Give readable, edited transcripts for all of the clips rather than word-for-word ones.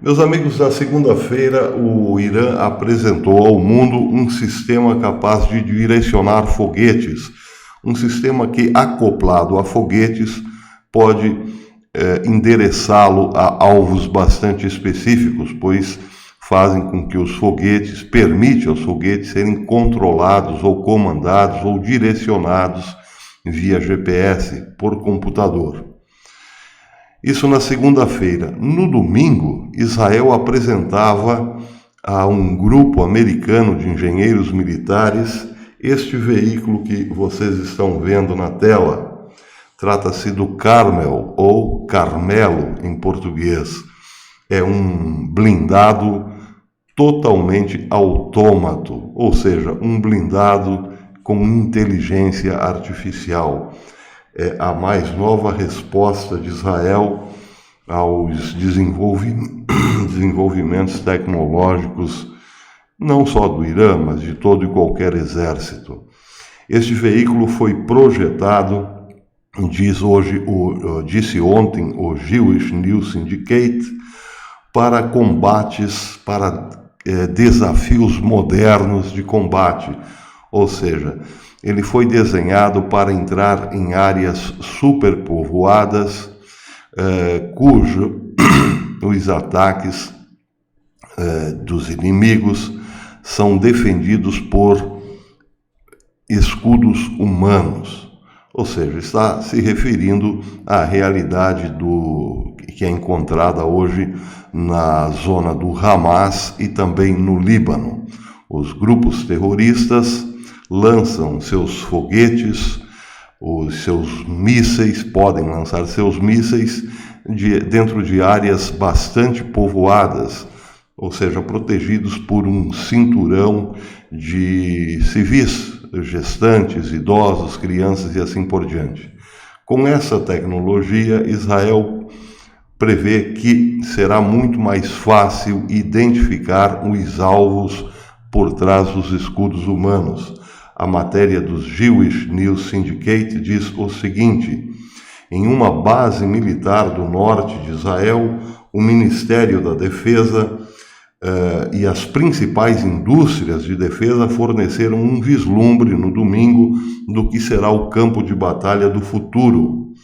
Meus amigos, na segunda-feira, o Irã apresentou ao mundo um sistema capaz de direcionar foguetes, um sistema que, acoplado a foguetes, pode endereçá-lo a alvos bastante específicos, pois fazem com que permite aos foguetes serem controlados ou comandados ou direcionados via GPS por computador. Isso na segunda-feira. No domingo, Israel apresentava a um grupo americano de engenheiros militares este veículo que vocês estão vendo na tela. Trata-se do Carmel, ou Carmelo em português. É um blindado totalmente autômato, ou seja, um blindado com inteligência artificial. É a mais nova resposta de Israel aos desenvolvimentos tecnológicos, não só do Irã, mas de todo e qualquer exército. Este veículo foi projetado, disse ontem o Jewish News Syndicate, para combates, para desafios modernos de combate, ou seja, ele foi desenhado para entrar em áreas superpovoadas, os ataques dos inimigos são defendidos por escudos humanos. Ou seja, está se referindo à realidade que é encontrada hoje na zona do Hamas e também no Líbano. Os grupos terroristas lançam seus foguetes, os seus mísseis, podem lançar seus mísseis dentro de áreas bastante povoadas, ou seja, protegidos por um cinturão de civis, gestantes, idosos, crianças e assim por diante. Com essa tecnologia, Israel prevê que será muito mais fácil identificar os alvos por trás dos escudos humanos. A matéria dos Jewish News Syndicate diz o seguinte: em uma base militar do norte de Israel, o Ministério da Defesa e as principais indústrias de defesa forneceram um vislumbre no domingo do que será o campo de batalha do futuro.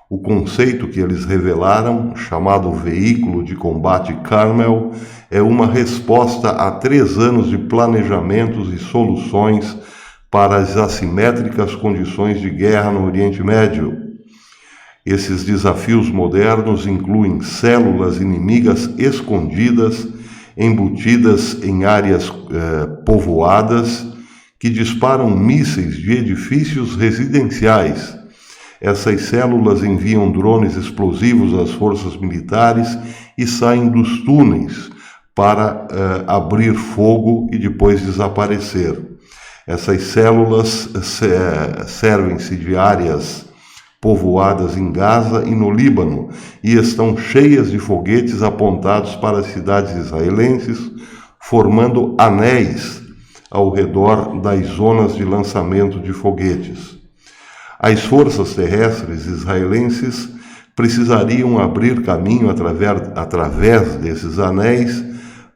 O conceito que eles revelaram, chamado Veículo de Combate Carmel, é uma resposta a 3 anos de planejamentos e soluções para as assimétricas condições de guerra no Oriente Médio. Esses desafios modernos incluem células inimigas escondidas, embutidas em áreas povoadas, que disparam mísseis de edifícios residenciais. Essas células enviam drones explosivos às forças militares e saem dos túneis para abrir fogo e depois desaparecer. Essas células servem-se de áreas povoadas em Gaza e no Líbano e estão cheias de foguetes apontados para as cidades israelenses, formando anéis ao redor das zonas de lançamento de foguetes. As forças terrestres israelenses precisariam abrir caminho através desses anéis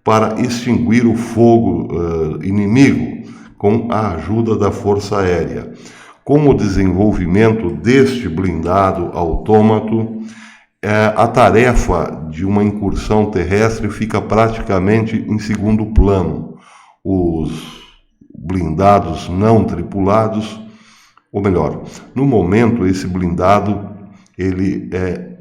para extinguir o fogo inimigo com a ajuda da Força Aérea. Com o desenvolvimento deste blindado autômato, a tarefa de uma incursão terrestre fica praticamente em segundo plano. Os blindados não tripulados, ou melhor, no momento esse blindado ele é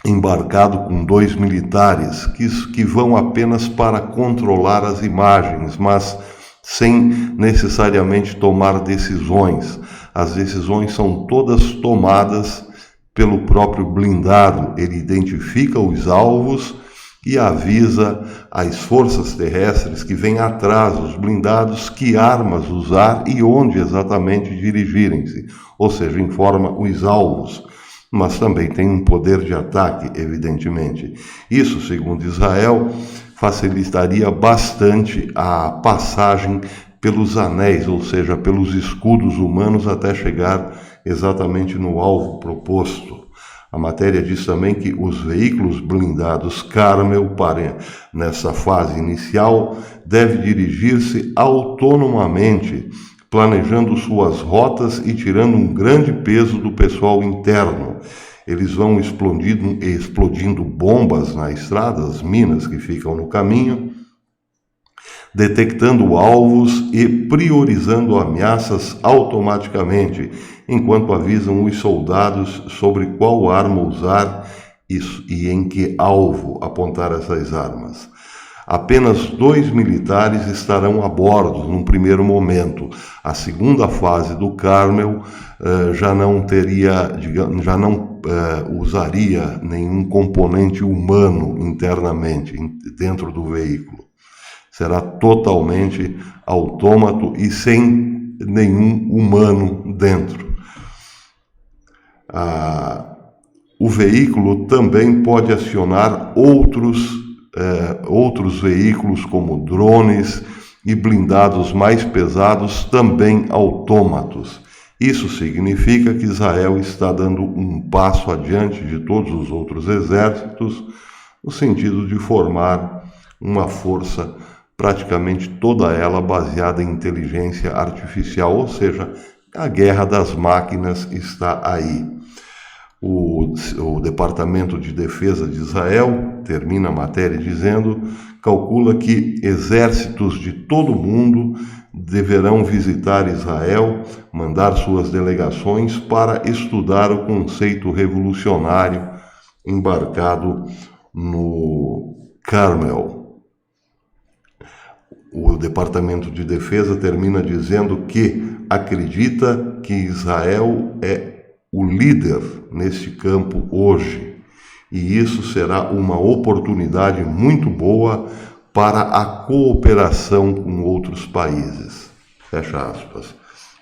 embarcado com 2 militares que vão apenas para controlar as imagens, mas sem necessariamente tomar decisões. As decisões são todas tomadas pelo próprio blindado. Ele identifica os alvos e avisa as forças terrestres que vêm atrás dos blindados que armas usar e onde exatamente dirigirem-se, ou seja, informa os alvos, mas também tem um poder de ataque, evidentemente. Isso, segundo Israel, facilitaria bastante a passagem pelos anéis, ou seja, pelos escudos humanos até chegar exatamente no alvo proposto. A matéria diz também que os veículos blindados Carmel, nessa fase inicial, deve dirigir-se autonomamente, planejando suas rotas e tirando um grande peso do pessoal interno. Eles vão explodindo bombas na estrada, as minas que ficam no caminho, detectando alvos e priorizando ameaças automaticamente, enquanto avisam os soldados sobre qual arma usar e em que alvo apontar essas armas. Apenas 2 militares estarão a bordo num primeiro momento. A segunda fase do Carmel já não usaria nenhum componente humano internamente dentro do veículo. Será totalmente autômato e sem nenhum humano dentro. O veículo também pode acionar outros veículos, como drones e blindados mais pesados, também autômatos. Isso significa que Israel está dando um passo adiante de todos os outros exércitos, no sentido de formar uma força praticamente toda ela baseada em inteligência artificial, ou seja, a guerra das máquinas está aí. O Departamento de Defesa de Israel, termina a matéria dizendo, calcula que exércitos de todo o mundo deverão visitar Israel, mandar suas delegações para estudar o conceito revolucionário embarcado no Carmel. O Departamento de Defesa termina dizendo que acredita que Israel é o líder nesse campo hoje, e isso será uma oportunidade muito boa para a cooperação com outros países. Fecha aspas.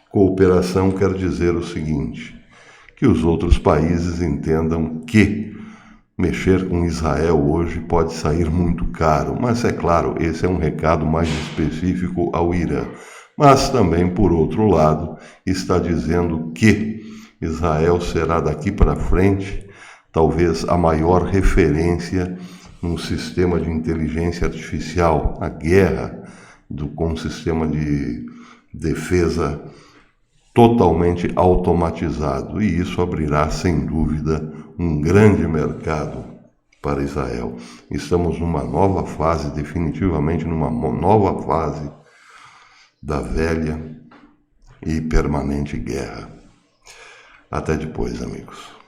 Cooperação quer dizer o seguinte, que os outros países entendam que mexer com Israel hoje pode sair muito caro, mas é claro, esse é um recado mais específico ao Irã. Mas também, por outro lado, está dizendo que Israel será daqui para frente talvez a maior referência num sistema de inteligência artificial, a guerra com um sistema de defesa totalmente automatizado, e isso abrirá, sem dúvida, um grande mercado para Israel. Estamos numa nova fase, definitivamente numa nova fase da velha e permanente guerra. Até depois, amigos.